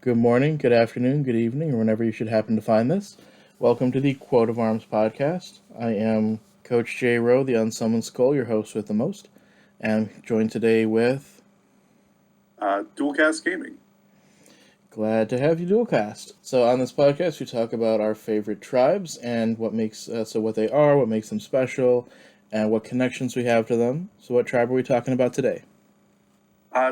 Good morning, good afternoon, good evening, or whenever you should happen to find this. Welcome to the Quote of Arms podcast. I am Coach J. Rowe, the Unsummoned Skull, your host with the most, and I'm joined today with... Dualcast Gaming. Glad to have you, Dualcast. So on this podcast, we talk about our favorite tribes and what makes what they are, what makes them special, and what connections we have to them. So what tribe are we talking about today?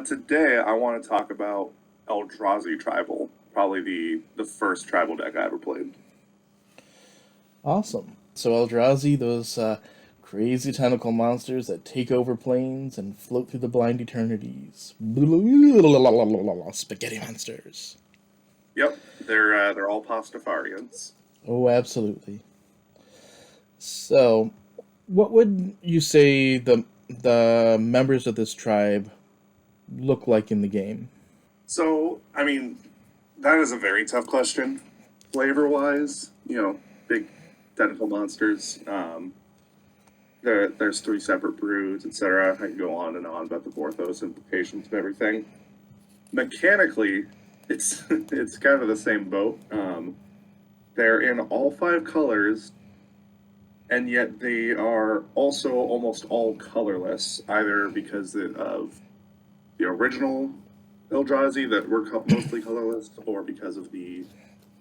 Today, I want to talk about Eldrazi Tribal, probably the first tribal deck I ever played. Awesome. So Eldrazi, those crazy tentacle monsters that take over planes and float through the blind eternities. Spaghetti monsters. Yep, they're all Pastafarians. Oh, absolutely. So, what would you say the members of this tribe look like in the game? So, I mean, that is a very tough question. Flavor-wise, big tentacle monsters. There's three separate broods, etc. I can go on and on about the Vorthos implications of everything. Mechanically, it's kind of the same boat. They're in all five colors, and yet they are also almost all colorless, either because of the original Eldrazi that were mostly colorless, or because of the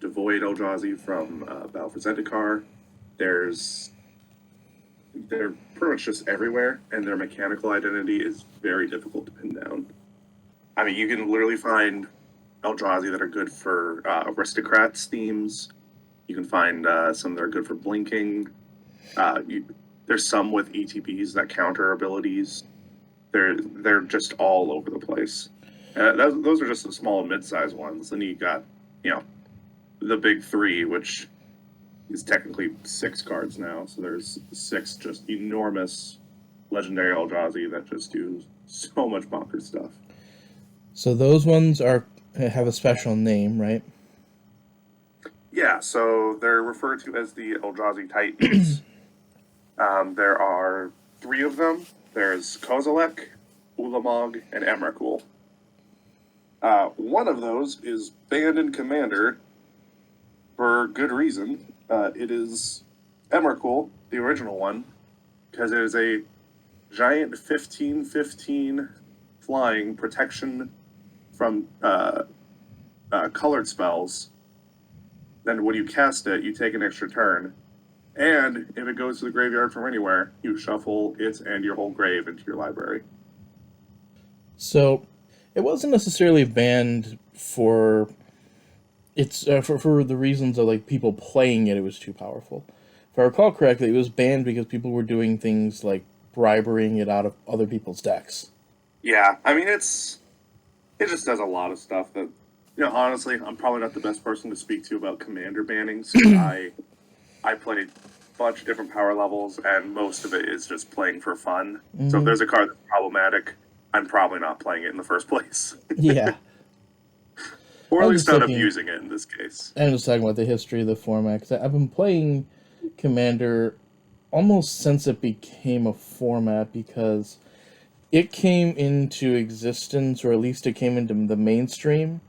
Devoid Eldrazi from Battle for Zendikar. They're pretty much just everywhere, and their mechanical identity is very difficult to pin down. I mean, you can literally find Eldrazi that are good for aristocrats themes. You can find some that are good for blinking. There's some with ETBs that counter abilities. They're just all over the place. Those are just the small and mid-sized ones. Then you got, the big three, which is technically 6 cards now. So there's 6 just enormous legendary Eldrazi that just do so much bonkers stuff. So those ones have a special name, right? Yeah, so they're referred to as the Eldrazi Titans. There are 3 of them. There's Kozilek, Ulamog, and Emrakul. One of those is banned in Commander for good reason. It is Emrakul, the original one, because it is a giant 15/15 flying protection from colored spells. Then when you cast it, you take an extra turn. And if it goes to the graveyard from anywhere, you shuffle it and your whole grave into your library. So, it wasn't necessarily banned for for the reasons of like people playing it. It was too powerful. If I recall correctly, it was banned because people were doing things like briberying it out of other people's decks. Yeah, I mean it just does a lot of stuff that honestly, I'm probably not the best person to speak to about commander bannings. I played a bunch of different power levels, and most of it is just playing for fun. Mm-hmm. So if there's a card that's problematic, I'm probably not playing it in the first place. Yeah. Or at least not abusing it in this case. I'm just talking about the history of the format, because I've been playing Commander almost since it became a format, because it came into existence, or at least it came into the mainstream,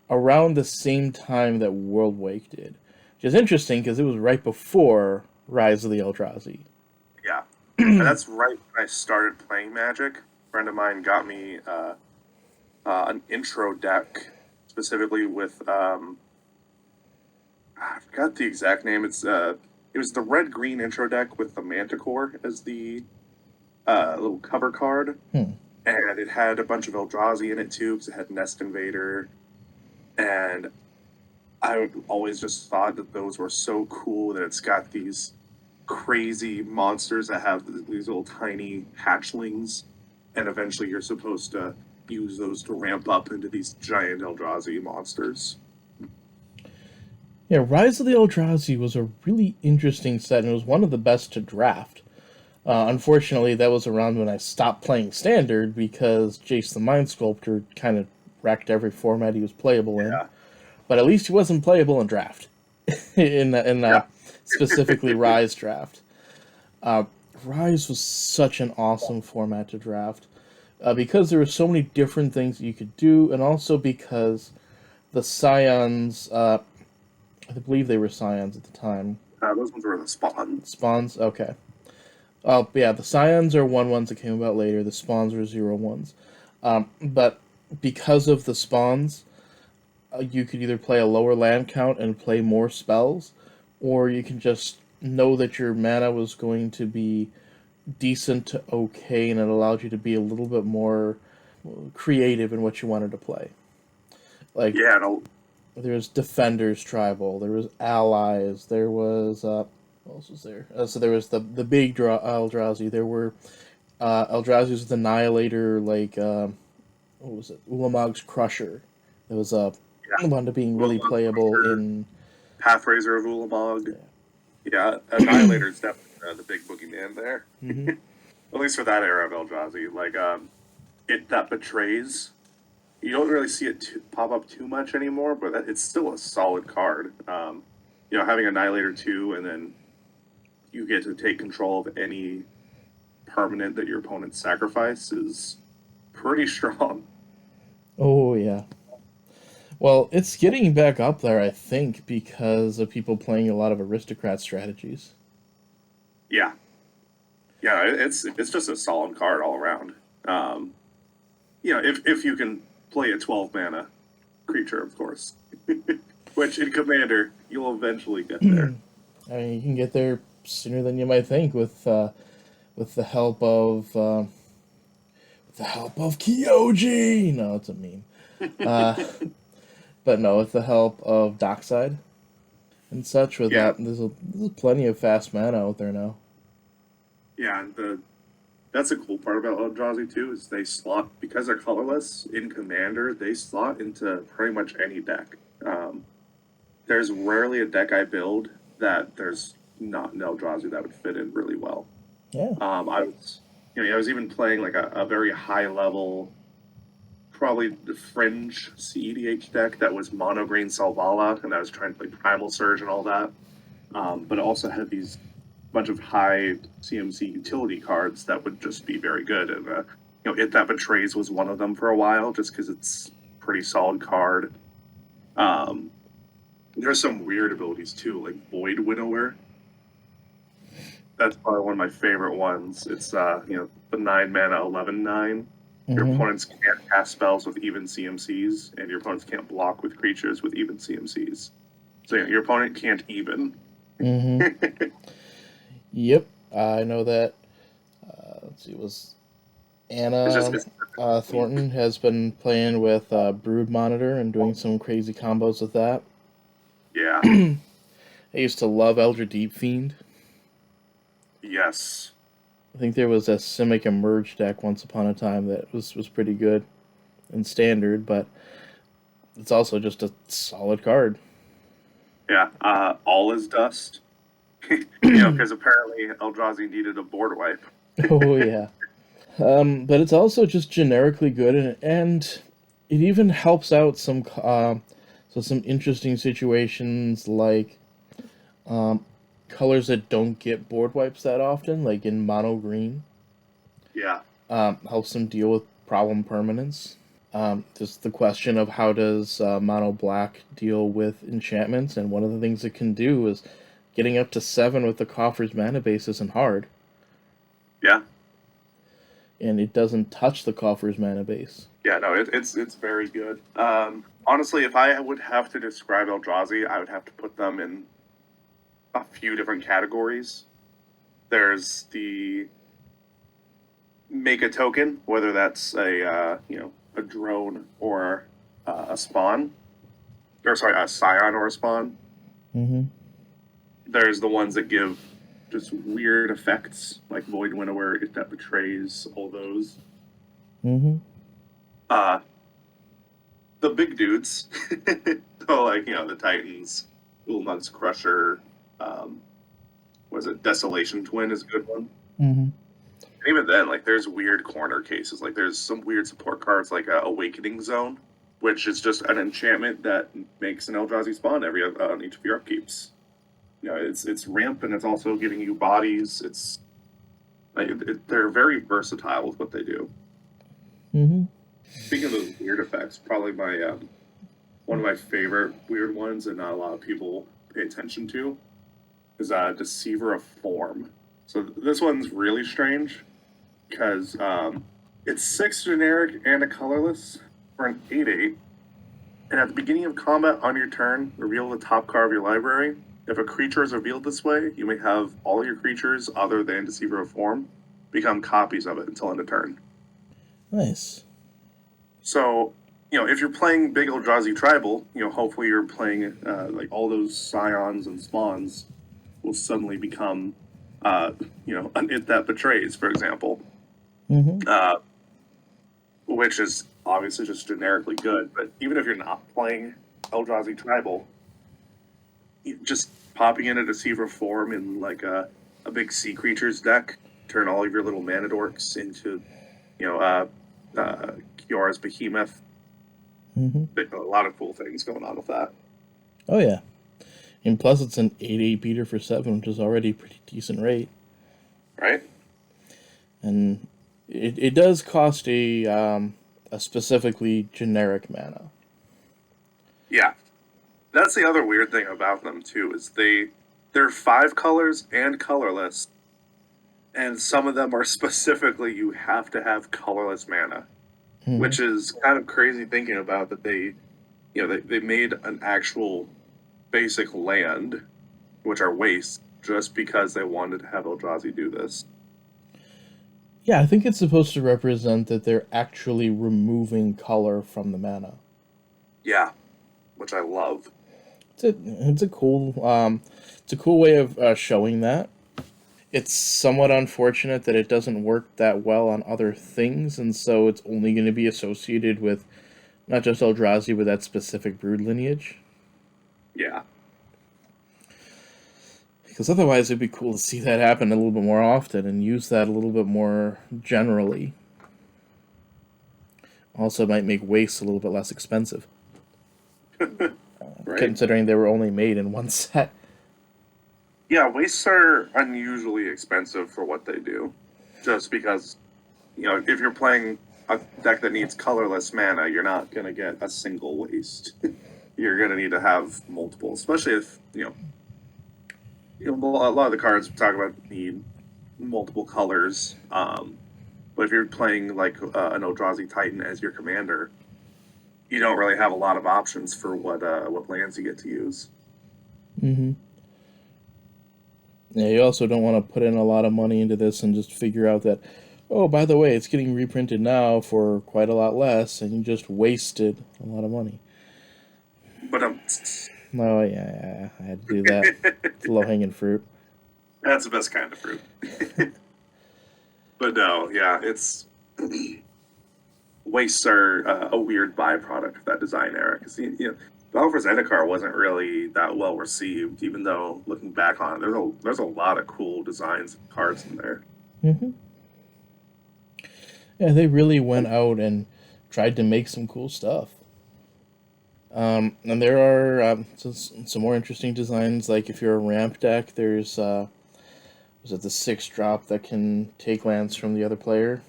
around the same time that Worldwake did. Which is interesting, because it was right before Rise of the Eldrazi. Yeah. And that's right when I started playing Magic. A friend of mine got me an intro deck, specifically with I forgot the exact name. It was the red-green intro deck with the Manticore as the little cover card, and it had a bunch of Eldrazi in it too, because it had Nest Invader, and I always just thought that those were so cool that it's got these crazy monsters that have these little tiny hatchlings, and eventually you're supposed to use those to ramp up into these giant Eldrazi monsters. Yeah, Rise of the Eldrazi was a really interesting set, and it was one of the best to draft. Unfortunately, that was around when I stopped playing Standard, because Jace the Mind Sculptor kind of wrecked every format he was playable in. But at least he wasn't playable in draft. in specifically Rise draft. Rise was such an awesome format to draft. Because there were so many different things that you could do, and also because The Scions, I believe they were Scions at the time. Those ones were the spawns. Spawns, okay. Oh, yeah, the Scions are 1/1s that came about later. The Spawns were 0/1s. But because of the Spawns, you could either play a lower land count and play more spells, or you can just know that your mana was going to be decent to okay, and it allowed you to be a little bit more creative in what you wanted to play. Like, Yeah, no, there was Defenders Tribal, there was Allies, there was what else was there? So there was the big Eldrazi. There were Eldrazi with Annihilator, like what was it? Ulamog's Crusher. There was wound up being really playable in Pathrazer of Ulamog. yeah. Yeah, Annihilator's definitely the big boogeyman there. Mm-hmm. At least for that era of Eldrazi. Like, it that betrays. You don't really see it pop up too much anymore, but it's still a solid card. Having Annihilator 2, and then you get to take control of any permanent that your opponent sacrifices is pretty strong. Oh yeah. Well, it's getting back up there, I think, because of people playing a lot of aristocrat strategies. Yeah, yeah, it's just a solid card all around. If you can play a 12 mana creature, of course, which in Commander you'll eventually get there. I mean, you can get there sooner than you might think with the help of Kyoji. No, it's a meme. But no, with the help of Dockside and such. With that, there's plenty of fast mana out there now. Yeah, and that's a cool part about Eldrazi too, is they slot, because they're colorless in Commander, they slot into pretty much any deck. There's rarely a deck I build that there's not an Eldrazi that would fit in really well. Yeah. I was even playing like a very high level, probably the fringe CEDH deck that was mono green Selvala, and I was trying to play Primal Surge and all that. But it also had these bunch of high CMC utility cards that would just be very good. And It That Betrays was one of them for a while, just because it's a pretty solid card. There's some weird abilities too, like Void Winnower. That's probably one of my favorite ones. It's the 9 mana 11/9. Your opponents can't cast spells with even CMCs, and your opponents can't block with creatures with even CMCs. So your opponent can't even. Mm-hmm. Yep, I know that. Let's see, it was Anna Thornton has been playing with Brood Monitor and doing some crazy combos with that. Yeah. I used to love Elder Deep Fiend. Yes. I think there was a Simic Emerge deck once upon a time that was pretty good in Standard, but it's also just a solid card. Yeah. All is Dust. Because apparently Eldrazi needed a board wipe. Oh, yeah. But it's also just generically good, and it even helps out some interesting situations like colors that don't get board wipes that often, like in mono green. Yeah. Helps them deal with problem permanence. Just the question of how does mono black deal with enchantments, and one of the things it can do is getting up to 7 with the Coffer's mana base isn't hard. Yeah. And it doesn't touch the Coffer's mana base. Yeah, no, it's very good. Honestly, if I would have to describe Eldrazi, I would have to put them in a few different categories. There's the make a token, whether that's a drone or a spawn, or sorry, a scion or a spawn. Mm-hmm. There's the ones that give just weird effects, like Void Winnower, If That Betrays, all those. Mm-hmm. The big dudes, so the Titans, Ulamog's Crusher, was it Desolation Twin is a good one. Mm-hmm. And even then, there's weird corner cases. There's some weird support cards like Awakening Zone, which is just an enchantment that makes an Eldrazi spawn on each of your upkeeps. It's ramp, and it's also giving you bodies. It's they're very versatile with what they do. Mm-hmm. Speaking of those weird effects, probably my one of my favorite weird ones that not a lot of people pay attention to is Deceiver of Form. So this one's really strange because it's 6 generic and a colorless for an 8/8. And at the beginning of combat on your turn, reveal the top card of your library. If a creature is revealed this way, you may have all your creatures other than Deceiver of Form become copies of it until end of turn. Nice. So, if you're playing big Eldrazi Tribal, hopefully you're playing like all those Scions and Spawns will suddenly become, an It That Betrays, for example. Mm-hmm. Which is obviously just generically good. But even if you're not playing Eldrazi Tribal, just popping in a Deceiver Form in like a big sea creatures deck, turn all of your little mana dorks into, Kiara's Behemoth. Mm-hmm. A lot of cool things going on with that. Oh, yeah. And plus, it's an 8/8 beater for 7, which is already a pretty decent rate. Right? And it does cost a specifically generic mana. Yeah. That's the other weird thing about them, too, is they're 5 colors and colorless. And some of them are specifically you have to have colorless mana. Mm-hmm. Which is kind of crazy thinking about that they made an actual basic land, which are wastes, just because they wanted to have Eldrazi do this. Yeah, I think it's supposed to represent that they're actually removing color from the mana. Yeah, which I love. It's a cool way of showing that. It's somewhat unfortunate that it doesn't work that well on other things, and so it's only going to be associated with not just Eldrazi, but that specific brood lineage. Yeah. Because otherwise it'd be cool to see that happen a little bit more often and use that a little bit more generally. Also might make wastes a little bit less expensive. Right. Considering they were only made in one set. Yeah, wastes are unusually expensive for what they do. Just because, if you're playing a deck that needs colorless mana, you're not going to get a single waste. You're going to need to have multiple, especially if, a lot of the cards we talk about need multiple colors. But if you're playing like an Eldrazi Titan as your commander, you don't really have a lot of options for what lands you get to use. Mm-hmm. Yeah, you also don't want to put in a lot of money into this and just figure out that, oh, by the way, it's getting reprinted now for quite a lot less, and you just wasted a lot of money. But No, yeah, I had to do that. It's low-hanging fruit. That's the best kind of fruit. But no, yeah, it's wastes are a weird byproduct of that design era. Because Battle for Zendikar wasn't really that well received, even though looking back on it, there's a lot of cool designs and cards in there. Mm-hmm. Yeah, they really went out and tried to make some cool stuff. And there are some more interesting designs. Like if you're a ramp deck, there's was it the 6-drop that can take lands from the other player?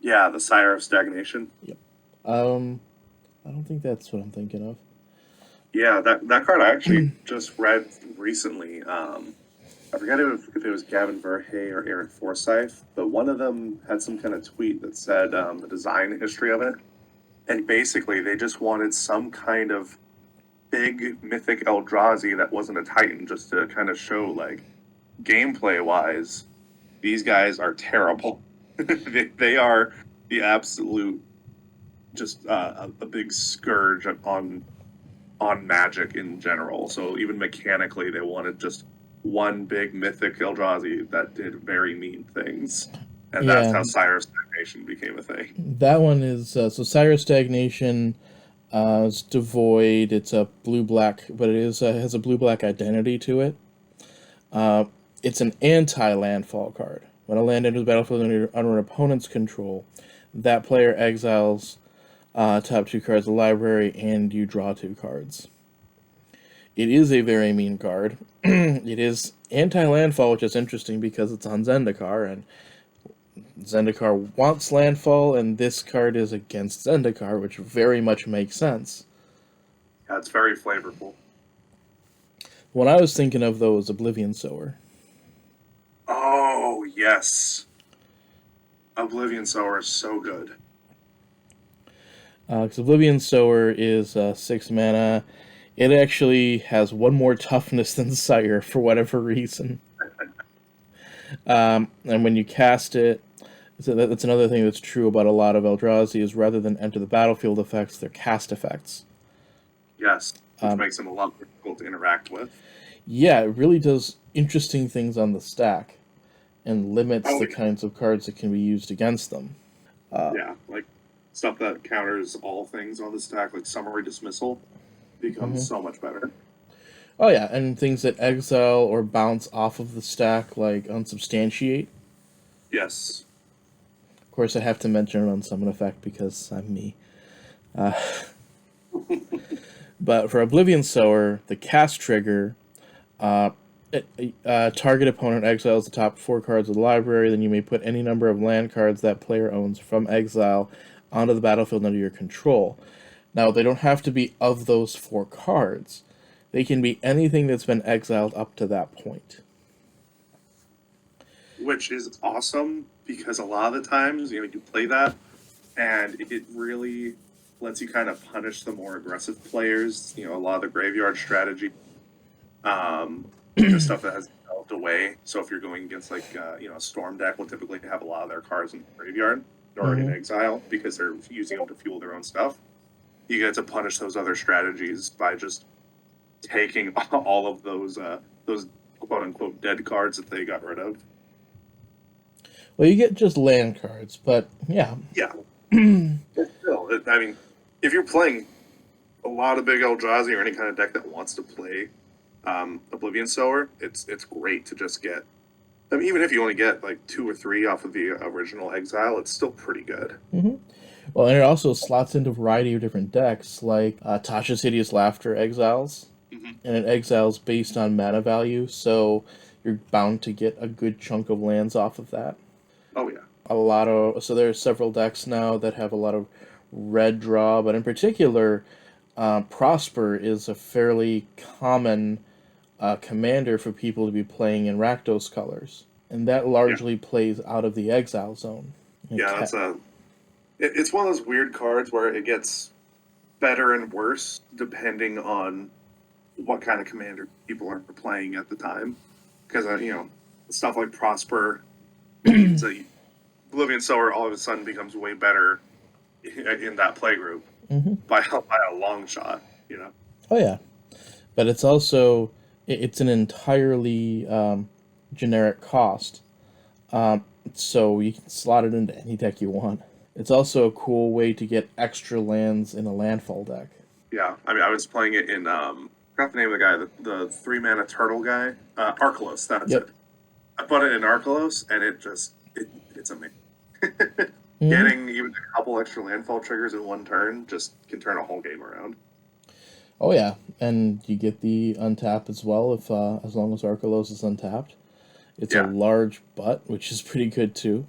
Yeah, the Sire of Stagnation. Yep. I don't think that's what I'm thinking of. Yeah, that card I actually just read recently. I forget if it was Gavin Verhey or Aaron Forsyth, but one of them had some kind of tweet that said the design history of it. And basically, they just wanted some kind of big mythic Eldrazi that wasn't a Titan, just to kind of show, like, gameplay-wise, these guys are terrible. they are the absolute, just a big scourge on Magic in general. So even mechanically, they wanted just one big mythic Eldrazi that did very mean things. And that's how Sire Stagnation became a thing. That one is, so Sire Stagnation is devoid. It's a blue-black, but it has a blue-black identity to it. It's an anti-landfall card. When a land enters the battlefield under an opponent's control, that player exiles top 2 cards of the library, and you draw 2 cards. It is a very mean card. It is anti-landfall, which is interesting because it's on Zendikar, and Zendikar wants landfall, and this card is against Zendikar, which very much makes sense. Yeah, it's very flavorful. What I was thinking of, though, is Oblivion Sower. Oh, yes. Oblivion Sower is so good. Because Oblivion Sower is 6 mana. It actually has one more toughness than Sire for whatever reason. And when you cast it, so that's another thing that's true about a lot of Eldrazi is rather than enter the battlefield effects, they're cast effects. Yes, which makes them a lot more difficult to interact with. Yeah, it really does interesting things on the stack and limits the kinds of cards that can be used against them. Yeah, like stuff that counters all things on the stack, like Summary Dismissal, becomes so much better. Oh yeah, and things that exile or bounce off of the stack, like Unsubstantiate. Yes. Of course, I have to mention it on Summon Effect because I'm me. But for Oblivion Sower, the cast trigger, target opponent exiles the top 4 cards of the library, then you may put any number of land cards that player owns from exile onto the battlefield under your control. Now, they don't have to be of those 4 cards. They can be anything that's been exiled up to that point. Which is awesome, because a lot of the times, you play that, and it really lets you kind of punish the more aggressive players. A lot of the graveyard strategy, the stuff that has developed away. So if you're going against, like, a Storm deck will typically have a lot of their cards in the graveyard or in exile because they're using them to fuel their own stuff. You get to punish those other strategies by just taking all of those quote-unquote dead cards that they got rid of. Well, you get just land cards, but yeah. Yeah. Still, I mean, if you're playing a lot of big Eldrazi or any kind of deck that wants to play Oblivion Sower, it's great to just get. I mean, even if you only get like 2 or 3 off of the original exile, it's still pretty good. Well, and it also slots into a variety of different decks, like Tasha's Hideous Laughter exiles, and it exiles based on mana value, so you're bound to get a good chunk of lands off of that. Oh yeah. So there are several decks now that have a lot of red draw, but in particular, Prosper is a fairly common commander for people to be playing in Rakdos colors, and that largely plays out of the exile zone. Yeah, it's one of those weird cards where it gets better and worse depending on what kind of commander people are playing at the time. Because, stuff like Prosper means that Oblivion Sower all of a sudden becomes way better in that play group by a long shot, Oh, yeah. But it's also, it's an entirely generic cost. So you can slot it into any deck you want. It's also a cool way to get extra lands in a landfall deck. Yeah, I mean, I was playing it in, I forgot the name of the guy, the 3-mana turtle guy. Arkelos, that's it. I put it in Arkelos, and it's amazing. Getting even a couple extra landfall triggers in one turn just can turn a whole game around. Oh yeah, and you get the untap as well if as long as Arkelos is untapped. It's a large butt, which is pretty good too.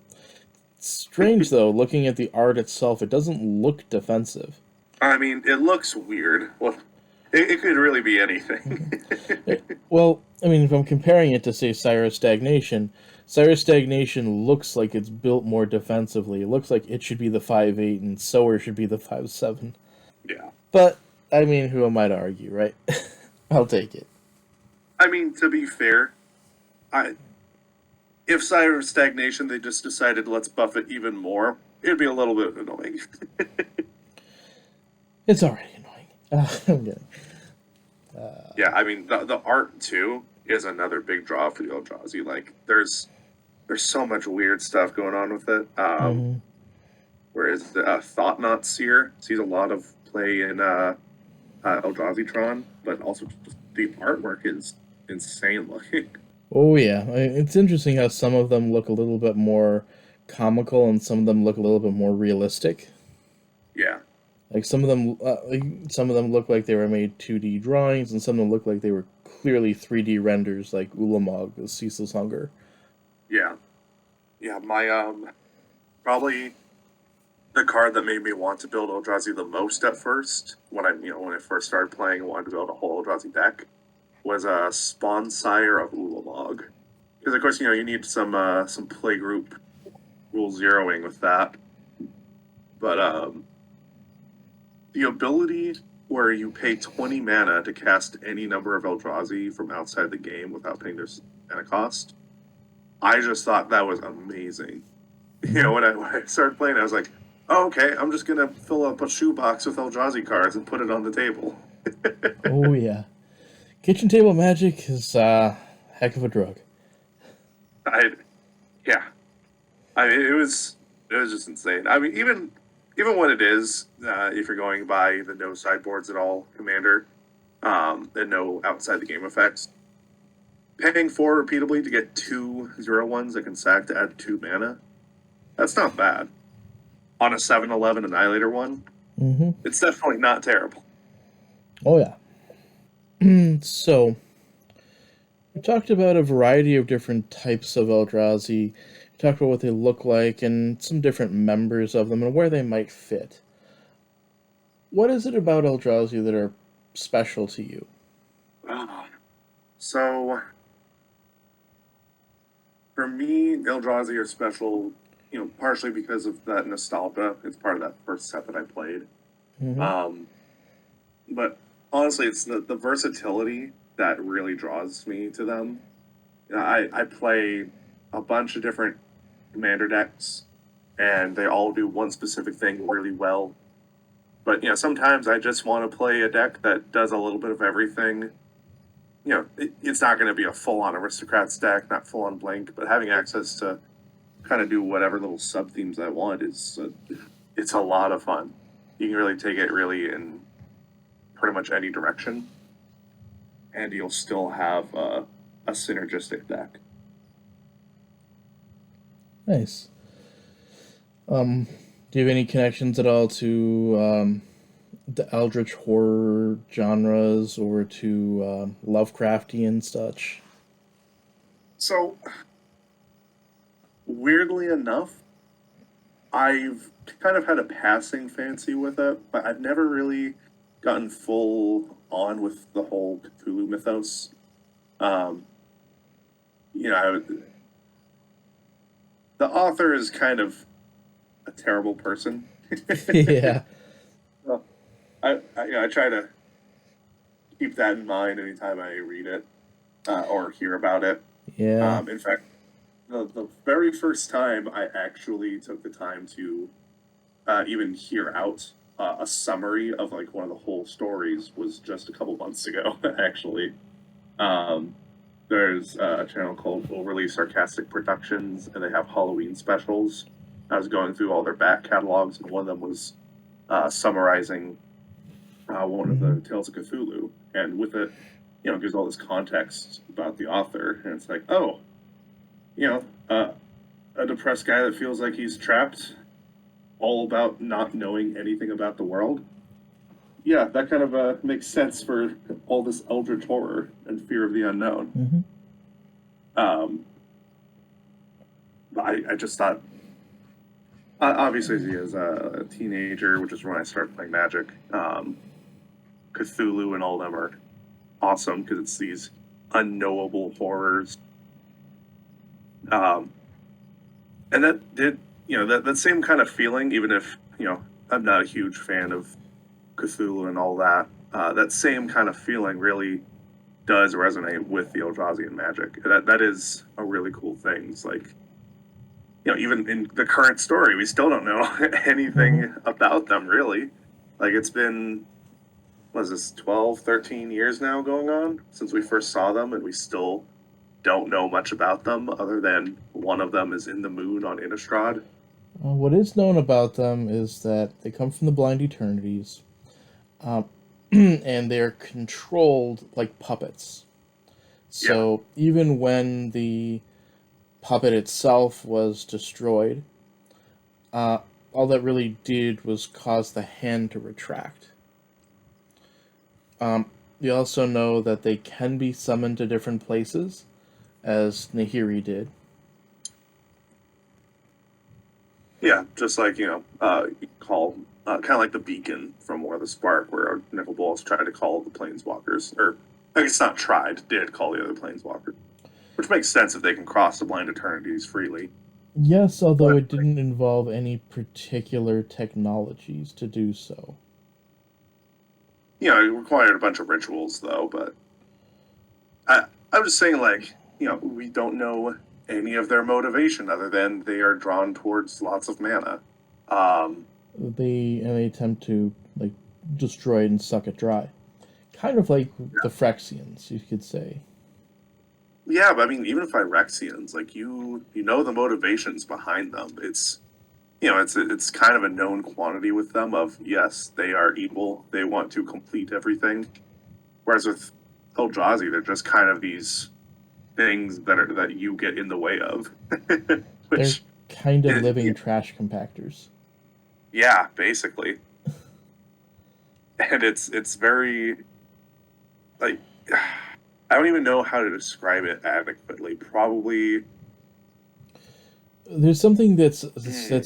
It's strange though, looking at the art itself, it doesn't look defensive. I mean, it looks weird. Well, it could really be anything. Well, I mean, if I'm comparing it to, say, Sire Stagnation looks like it's built more defensively. It looks like it should be the 5/8 and Sower should be the 5/7. Yeah. But, I mean, who am I to argue, right? I'll take it. I mean, to be fair, if Sire Stagnation, they just decided let's buff it even more, it'd be a little bit annoying. It's already annoying. I'm kidding. Yeah, I mean, the art, too, is another big draw for the Eldrazi. Like, there's so much weird stuff going on with it. Whereas the Thought-Knot Seer sees a lot of play in Eldrazi-tron, but also just the artwork is insane looking. Oh, yeah. It's interesting how some of them look a little bit more comical and some of them look a little bit more realistic. Yeah. Like some of them look like they were made 2D drawings, and some of them look like they were clearly 3D renders, like Ulamog, the Ceaseless Hunger. Yeah. Yeah, my, probably the card that made me want to build Eldrazi the most at first, when I first started playing and wanted to build a whole Eldrazi deck, was a Spawn Sire of Ulamog. Because of course, you need some playgroup rule zeroing with that. But the ability where you pay 20 mana to cast any number of Eldrazi from outside the game without paying their mana cost, I just thought that was amazing. When I started playing, I was like, oh, okay, I'm just going to fill up a shoebox with Eldrazi cards and put it on the table. Oh, yeah. Kitchen table magic is a heck of a drug. Yeah. It was just insane. Even what it is, if you're going by the no sideboards at all commander, and no outside the game effects, paying 4 repeatably to get 2 0/1s that can sack to add 2 mana, that's not bad. On a 7/11 Annihilator one, it's definitely not terrible. Oh, yeah. So, we talked about a variety of different types of Eldrazi. We talked about what they look like and some different members of them and where they might fit. What is it about Eldrazi that are special to you? So, for me, Eldrazi are special, partially because of that nostalgia. It's part of that first set that I played. But honestly, it's the versatility that really draws me to them. I play a bunch of different commander decks, and they all do one specific thing really well. But sometimes I just want to play a deck that does a little bit of everything. It's not going to be a full-on aristocrats deck, not full-on blink, but having access to kind of do whatever little sub themes I want it's a lot of fun. You can really take it really in pretty much any direction, and you'll still have a synergistic deck. Nice. Do you have any connections at all to the Eldritch horror genres or to Lovecraftian such? So, weirdly enough, I've kind of had a passing fancy with it, but I've never really gotten full on with the whole Cthulhu mythos. The author is kind of a terrible person. Yeah. Well, I try to keep that in mind anytime I read it or hear about it. Yeah. In fact, the very first time I actually took the time to even hear out a summary of like one of the whole stories was just a couple months ago, actually. There's a channel called Overly Sarcastic Productions, and they have Halloween specials. I was going through all their back catalogs, and one of them was summarizing one of the Tales of Cthulhu, and with it, gives all this context about the author, and it's like, oh, a depressed guy that feels like he's trapped, all about not knowing anything about the world. Yeah, that kind of makes sense for all this eldritch horror and fear of the unknown. I just thought, obviously, as a teenager, which is when I started playing Magic, Cthulhu and all of them are awesome because it's these unknowable horrors. And that did, that same kind of feeling, even if, I'm not a huge fan of Cthulhu and all that, that same kind of feeling really does resonate with the Eldrazi and Magic. That is a really cool thing. It's like, even in the current story, we still don't know anything about them, really. Like, it's been, what is this, 12, 13 years now going on since we first saw them, and we still don't know much about them other than one of them is in the moon on Innistrad. What is known about them is that they come from the Blind Eternities, and they're controlled like puppets. So even when the puppet itself was destroyed, all that really did was cause the hand to retract. You also know that they can be summoned to different places, as Nahiri did. Yeah, just like, you call, kind of like the beacon from War of the Spark, where Nicol Bolas tried to call the planeswalkers, or I guess not tried, did call the other planeswalkers, which makes sense if they can cross the blind eternities freely. Yes, although But it didn't involve any particular technologies to do so. it required a bunch of rituals though. But I'm just saying, like, we don't know any of their motivation other than they are drawn towards lots of mana. Um, They attempt to like destroy it and suck it dry, kind of like the Phyrexians, you could say. yeah, but I mean, even if Phyrexians, like you know the motivations behind them. It's kind of a known quantity with them of yes, they are evil. They want to complete everything. Whereas with Eldrazi, they're just kind of these things that you get in the way of, They're which kind of living it, trash compactors. yeah, basically, and it's very like I don't even know how to describe it adequately. Probably, There's something that's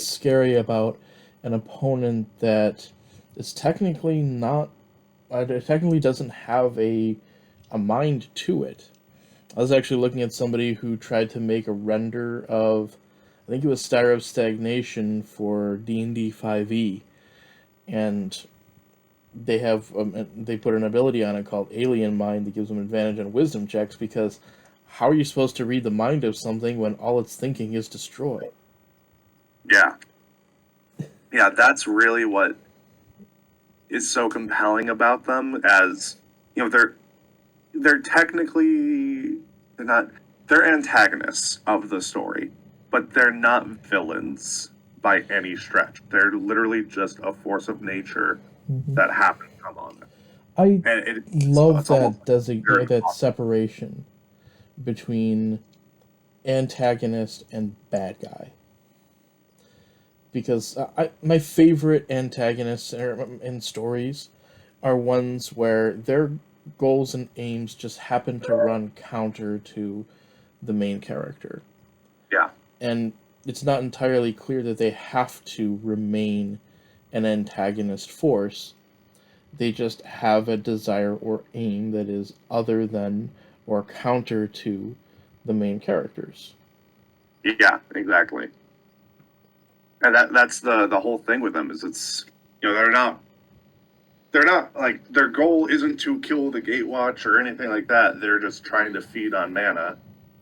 scary about an opponent that is technically not technically doesn't have a mind to it. I was actually looking at somebody who tried to make a render of, I think it was Star of Stagnation for D&D 5e, and they put an ability on it called Alien Mind that gives them advantage on Wisdom checks because how are you supposed to read the mind of something when all it's thinking is destroy? yeah, yeah. That's really what is so compelling about them. As they're technically they're antagonists of the story, but they're not villains by any stretch. They're literally just a force of nature Mm-hmm. that happened to come on them. I And love it's almost very that separation between antagonist and bad guy because my favorite antagonists in stories are ones where their goals and aims just happen to run counter to the main character, yeah, and it's not entirely clear that they have to remain an antagonist force. They just have a desire or aim that is other than or counter to the main characters. yeah, exactly. And that's the whole thing with them is it's they're not like their goal isn't to kill the Gatewatch or anything like that. They're just trying to feed on mana,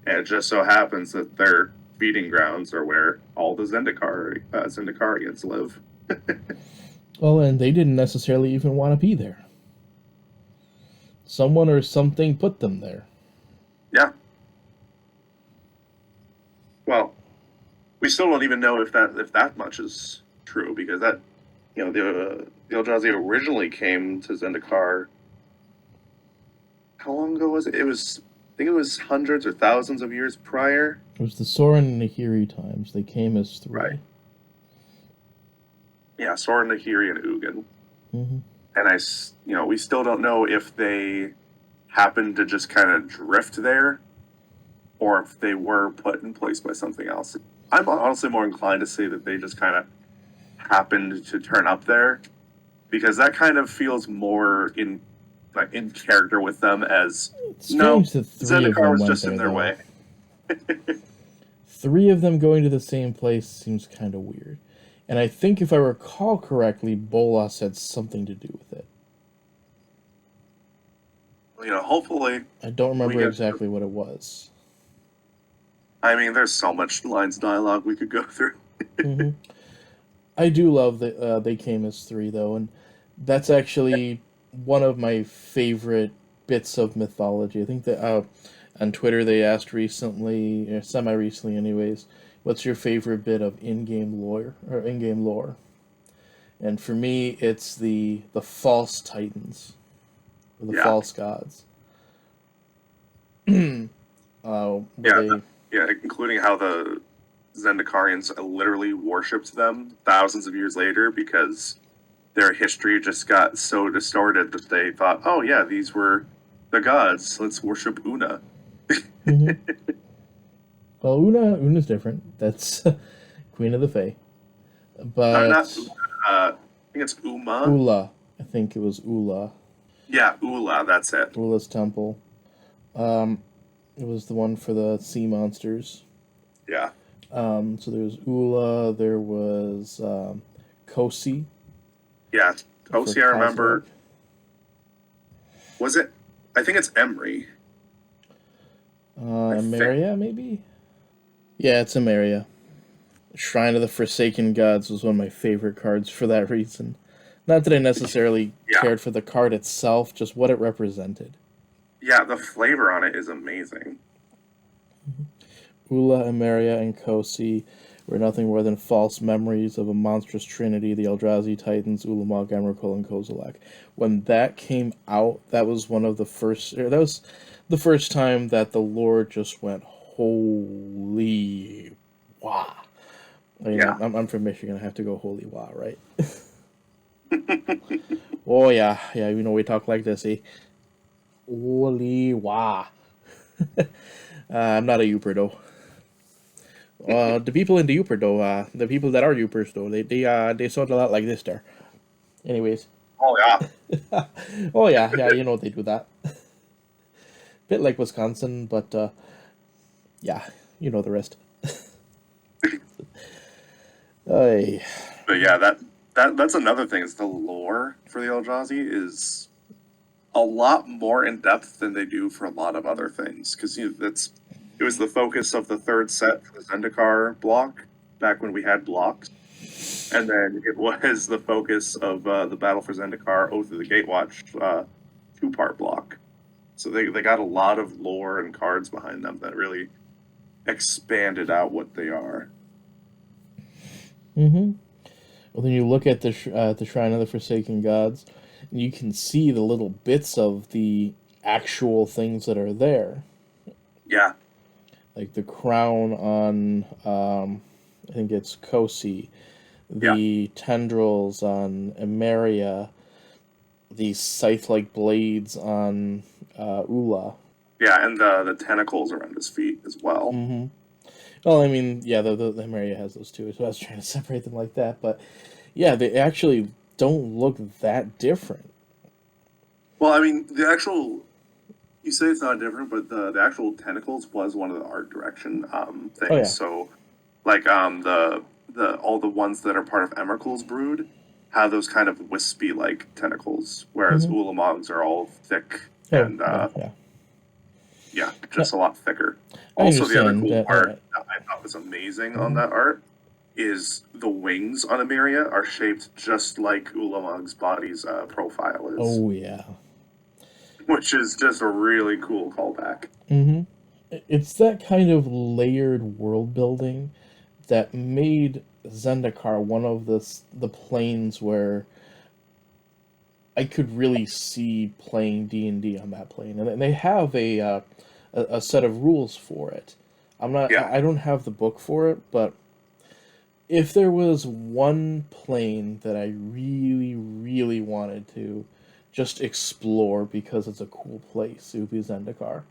and it just so happens that their feeding grounds are where all the Zendikarians live. Well, and they didn't necessarily even want to be there. Someone or something put them there. Yeah. Well, we still don't even know if that much is true because that the Eldrazi originally came to Zendikar. How long ago was it? I think it was hundreds or thousands of years prior. It was the Soren and Nahiri times. They came as three. Right. Yeah, Soren, Nahiri, and Ugin. Mm-hmm. And we still don't know if they happened to just kind of drift there or if they were put in place by something else. I'm honestly more inclined to say that they just kind of happened to turn up there because that kind of feels more in character with them as It's no, strange that three of Zendikar them was went just there, in their though. way. Three of them going to the same place seems kind of weird. And I think if I recall correctly, Bolas had something to do with it. Hopefully I don't we remember get. exactly what it was. I mean, there's so much lines of dialogue we could go through. Mm-hmm. I do love that they came as three, though, and that's actually one of my favorite bits of mythology. I think that on Twitter they asked recently, or semi-recently, anyways, what's your favorite bit of in-game lore or in-game lore? And for me, it's the false titans, or the Yeah, false gods. Where yeah, they yeah. Including how the Zendikarians literally worshipped them thousands of years later because their history just got so distorted that they thought, oh yeah, these were the gods. Let's worship Una. mm-hmm. Well, Una's different. That's Queen of the Fae. But I think it's Uma. Ula, I think it was Ula. Yeah, Ula, that's it. Ula's temple. Um, it was the one for the sea monsters. Yeah. So there was Ula, there was Kosi Yeah. for Tosi, I Kozilek. remember. Was it? I think it's Emery. I think. Maria, maybe? Yeah, it's Amaria. Shrine of the Forsaken Gods was one of my favorite cards for that reason. Not that I necessarily Yeah. cared for the card itself, just what it represented. Yeah, the flavor on it is amazing. Ula, Emeria, and Kosi were nothing more than false memories of a monstrous trinity, the Eldrazi Titans, Ulamog, Emrakul, and Kozilek. When that came out, that was one of the first. That was the first time that the lore just went, holy wow. You know, Yeah. I'm from Michigan. I have to go holy wow, right? Oh yeah, yeah. You know we talk like this, eh? Holy wow. I'm not a Uper though. The people in the Uper though, the people that are Upers though, they sound a lot like this there. Anyways, Oh yeah. oh yeah, yeah, you know they do that. Bit like Wisconsin, but yeah, you know the rest. Ay. But yeah, that's another thing. Is the lore for the Eldrazi is a lot more in depth than they do for a lot of other things. Because it was the focus of the third set for the Zendikar block back when we had blocks, and then it was the focus of the Battle for Zendikar Oath of the Gatewatch 2-part block. So they got a lot of lore and cards behind them that really expanded out what they are. Mm-hmm. Well, then you look at the Shrine of the Forsaken Gods, and you can see the little bits of the actual things that are there, Yeah, like the crown on, I think it's Kosi, yeah, the tendrils on Emeria, the scythe-like blades on Ula. yeah, and the tentacles around his feet as well. Mm-hmm. Well, I mean, yeah, the Emeria has those too, so I was trying to separate them like that, but yeah, they actually don't look that different. Well, I mean, the actual you say it's not different, but the actual tentacles was one of the art direction Oh things. yeah. So, like the all the ones that are part of Emrakul's brood have those kind of wispy like tentacles, whereas Mm-hmm. Ulamogs are all thick Oh and yeah, yeah. yeah, Yeah, just a lot thicker. I Also, the other understand cool that. part that I thought was amazing on Mhm. that art is the wings on Emeria are shaped just like Ulamog's body's profile is, Oh yeah. which is just a really cool callback. Mm-hmm. It's that kind of layered world building that made Zendikar one of the planes where I could really see playing D&D on that plane, and they have a set of rules for it. Yeah, I don't have the book for it, but if there was one plane that I really really wanted to just explore because it's a cool place, it would be Zendikar.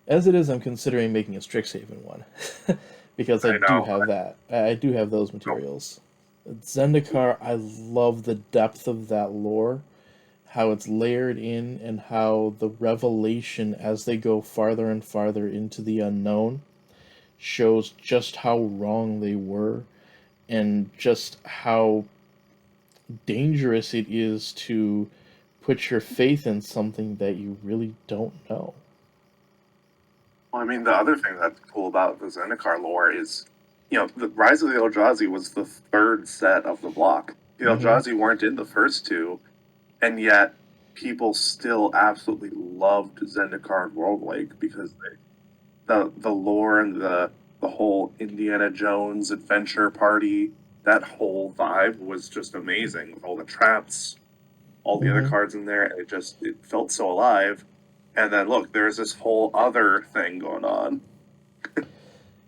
As it is, I'm considering making a Strixhaven one because I I do know. have that. I do have those materials. Zendikar, I love the depth of that lore, how it's layered in, and how the revelation as they go farther and farther into the unknown shows just how wrong they were and just how dangerous it is to put your faith in something that you really don't know. Well, I mean, the other thing that's cool about the Zendikar lore is, the Rise of the Eldrazi was the third set of the block. The Mm-hmm. Eldrazi weren't in the first two, and yet people still absolutely loved Zendikar and World Lake because the lore and the whole Indiana Jones adventure party, that whole vibe was just amazing with all the traps, all the other Mm-hmm. cards in there, and it felt so alive. And then look, there's this whole other thing going on.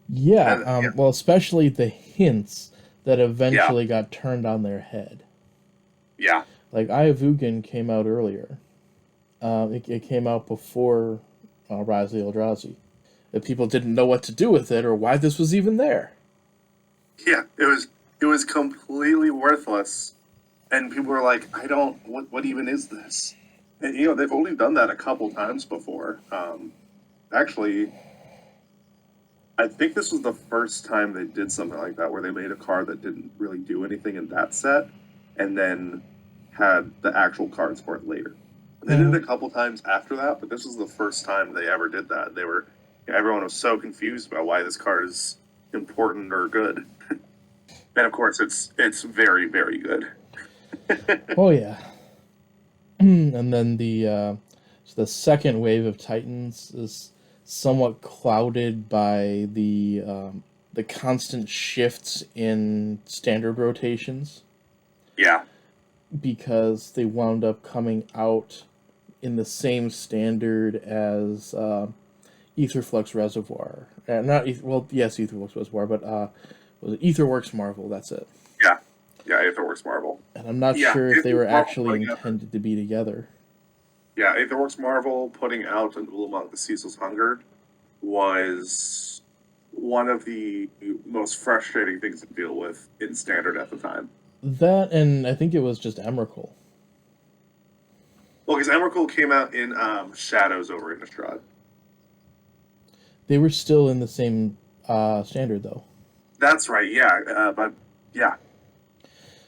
Yeah, And yeah, well, especially the hints that yeah, eventually got turned on their head. yeah, Like, Ayavugan came out earlier. It came out before Rise of the Eldrazi. That people didn't know what to do with it or why this was even there. yeah. It was completely worthless. And people were like, I don't, what even is this? And, they've only done that a couple times before. Actually, I think this was the first time they did something like that, where they made a card that didn't really do anything in that set, and then had the actual cards for it later. They did it a couple times after that, but this was the first time they ever did that. Everyone was so confused about why this card is important or good. And of course, it's very, very good. Oh yeah. And then the second wave of Titans is somewhat clouded by the constant shifts in standard rotations. Yeah. Because they wound up coming out in the same standard as Aetherflux Reservoir. Yes, Aetherflux Reservoir, but was it Aetherworks Marvel? That's it. Yeah. Yeah, Aetherworks Marvel. And I'm not sure if they were actually intended to be together. Yeah, Aetherworks Marvel putting out an Ulamog the Ceaseless Hunger was one of the most frustrating things to deal with in Standard at the time. That, and I think it was just Emrakul. Well, because Emrakul came out in Shadows over Innistrad. They were still in the same standard, though. That's right, yeah. But, yeah.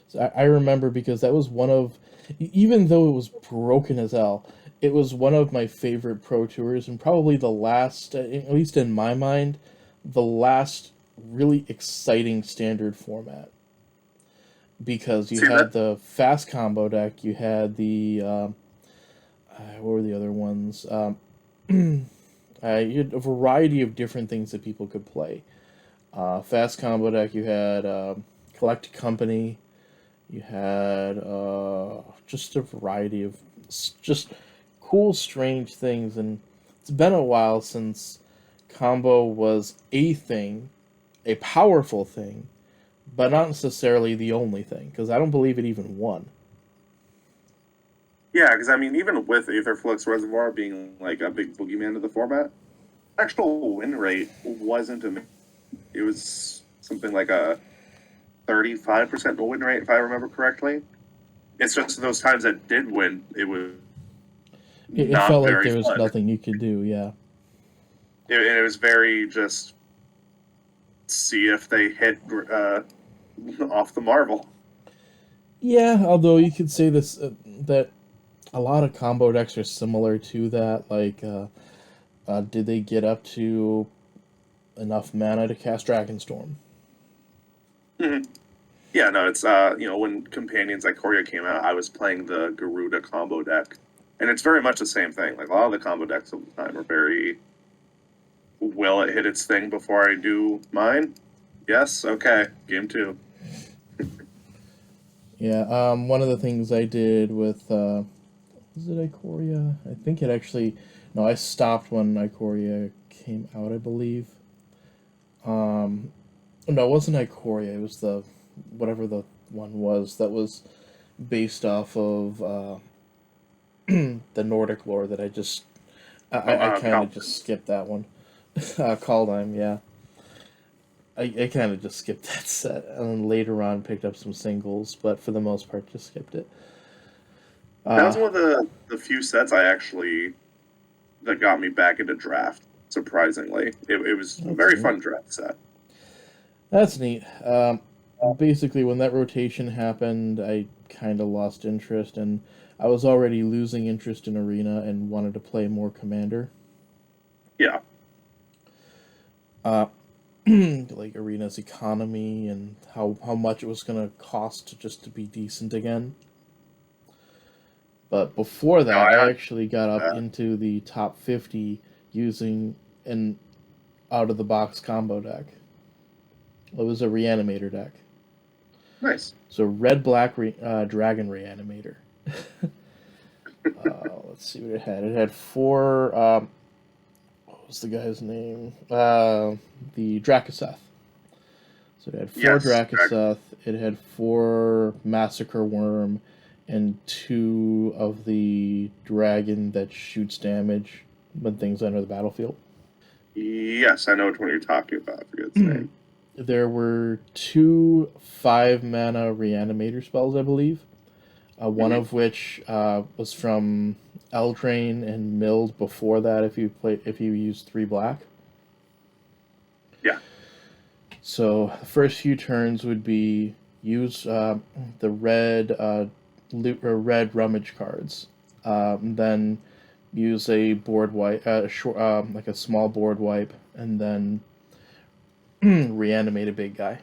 So I remember because that was one of... Even though it was broken as hell, it was one of my favorite Pro Tours, and probably the last, at least in my mind, the last really exciting standard format. Because you had the fast combo deck, you had the... what were the other ones? You had a variety of different things that people could play. Fast combo deck, you had Collect Company, you had just a variety of just cool, strange things, and it's been a while since combo was a thing, a powerful thing, but not necessarily the only thing, because I don't believe it even won. Yeah, because even with Aetherflux Reservoir being like a big boogeyman of the format, actual win rate wasn't it was something like a 35% win rate, if I remember correctly. It's just those times that did win, it was it felt like there was nothing you could do, yeah. It was very just see if they hit off the Marvel. Yeah, although you could say this that a lot of combo decks are similar to that. Like, did they get up to enough mana to cast Dragonstorm? Mm-hmm. Yeah, no, it's when Companions like Ikoria came out, I was playing the Garuda combo deck, and it's very much the same thing. Like a lot of the combo decks of the time are very, will it hit its thing before I do mine? Yes, okay, game 2. Yeah, one of the things I did with was it Ikoria? I think it actually no, I stopped when Ikoria came out, I believe. No, it wasn't Ikoria. It was the whatever the one was that was based off of the Nordic lore that I kind of just skipped that one. Kaldheim, yeah. I kind of just skipped that set, and then later on picked up some singles, but for the most part just skipped it. That was one of the few sets that got me back into draft, surprisingly. It was a very fun draft set. That's neat. Basically, when that rotation happened, I kind of lost interest, and I was already losing interest in Arena and wanted to play more Commander. Yeah. Like Arena's economy and how much it was going to cost just to be decent again. But before that, I actually got up into the top 50 using an out-of-the-box combo deck. It was a Reanimator deck. Nice. So red-black Dragon Reanimator. Let's see what it had. It had 4... what was the guy's name? The Drakaseth. So it had 4 Drakaseth. It had 4 Massacre Worm, and 2 of the dragon that shoots damage when things enter the battlefield. Yes, I know which one you're talking about. I forget its name. there were 2 5-mana reanimator spells, I believe. One Hmm. of which was from Eldraine and milled before that if you use 3 black. Yeah. So the first few turns would be use the red rummage cards, then use a board wipe, like a small board wipe, and then reanimate a big guy,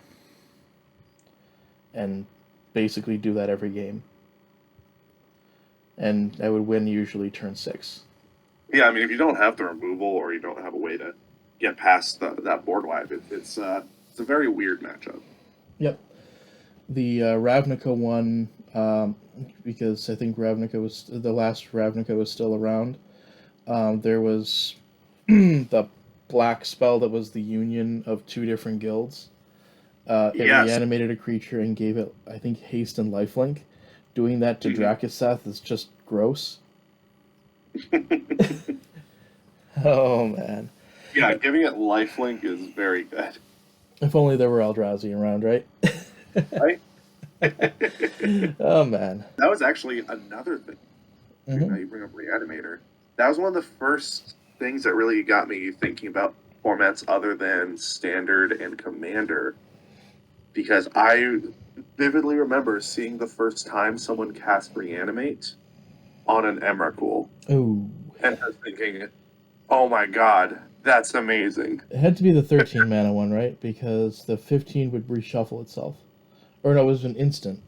and basically do that every game. And I would win usually turn 6. Yeah, I mean, if you don't have the removal or you don't have a way to get past that board wipe, it's a very weird matchup. Yep. The Ravnica one, because I think Ravnica was the last Ravnica was still around. There was the black spell that was the union of 2 different guilds. It Yes. reanimated a creature and gave it, I think, haste and lifelink. Doing that to Hmm. Drakaseth is just gross. Oh man! Yeah, giving it lifelink is very good. If only there were Eldrazi around, right? Right? Oh man! That was actually another thing. Now Hmm. you bring up Reanimator. That was one of the first things that really got me thinking about formats other than Standard and Commander, because I vividly remember seeing the first time someone cast Reanimate on an Emrakul Ooh, and just thinking, oh my god, that's amazing. it had to be the 13 mana one, right? Because the 15 would reshuffle itself, or no, it was an instant.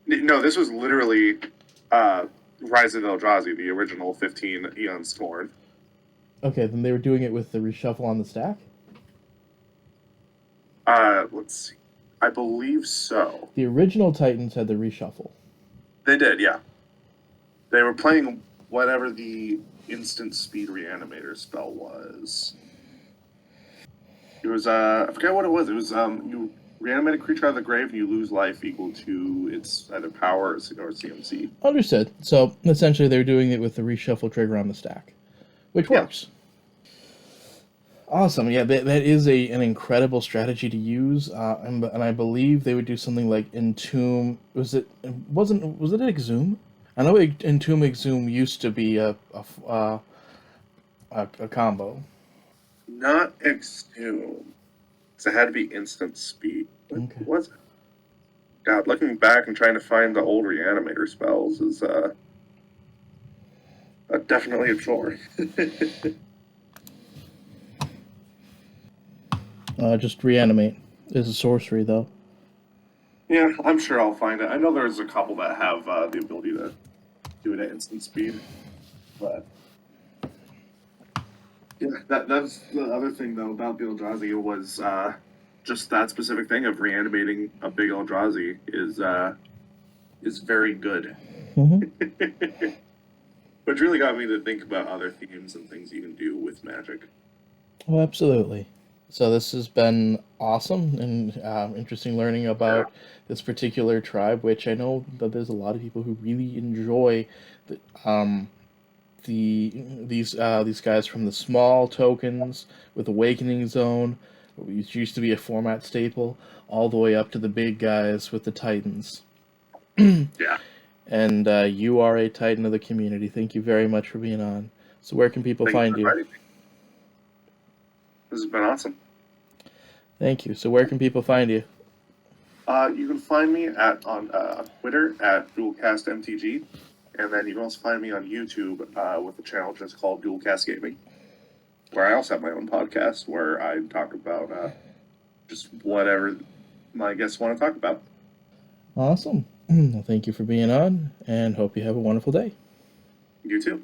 No, this was literally Rise of Eldrazi, the original 15 Eon Scorn. Okay, then they were doing it with the reshuffle on the stack. Let's see. I believe so. The original Titans had the reshuffle. They did, yeah. They were playing whatever the instant speed reanimator spell was. It was I forget what it was. It was you reanimate a creature out of the grave and you lose life equal to its either power or CMC. Understood. So essentially, they were doing it with the reshuffle trigger on the stack, which Yeah. works. Awesome. Yeah, that is an incredible strategy to use, and I believe they would do something like Entomb. Was it Exhume? I know Entomb Exhume used to be a combo. Not Exhume. So it had to be instant speed. What Okay. was it? God, looking back and trying to find the old reanimator spells is definitely a chore. Just reanimate is a sorcery though. Yeah, I'm sure I'll find it. I know there's a couple that have the ability to do it at instant speed, but yeah, that's the other thing though about the Eldrazi was just that specific thing of reanimating a big Eldrazi is very good, Hmm. which really got me to think about other themes and things you can do with Magic. Oh, absolutely. So this has been awesome and interesting learning Yeah, about this particular tribe, which I know that there's a lot of people who really enjoy the, um, these guys from the small tokens with Awakening Zone, which used to be a format staple, all the way up to the big guys with the Titans. yeah. And you are a Titan of the community. Thank you very much for being on. So where can people Thank you find for you? inviting me. This has been awesome. Thank you. So where can people find you? You can find me on Twitter at DualcastMTG, and then you can also find me on YouTube with a channel just called Dualcast Gaming, where I also have my own podcast where I talk about just whatever my guests want to talk about. Awesome. Well, thank you for being on, and hope you have a wonderful day. You too.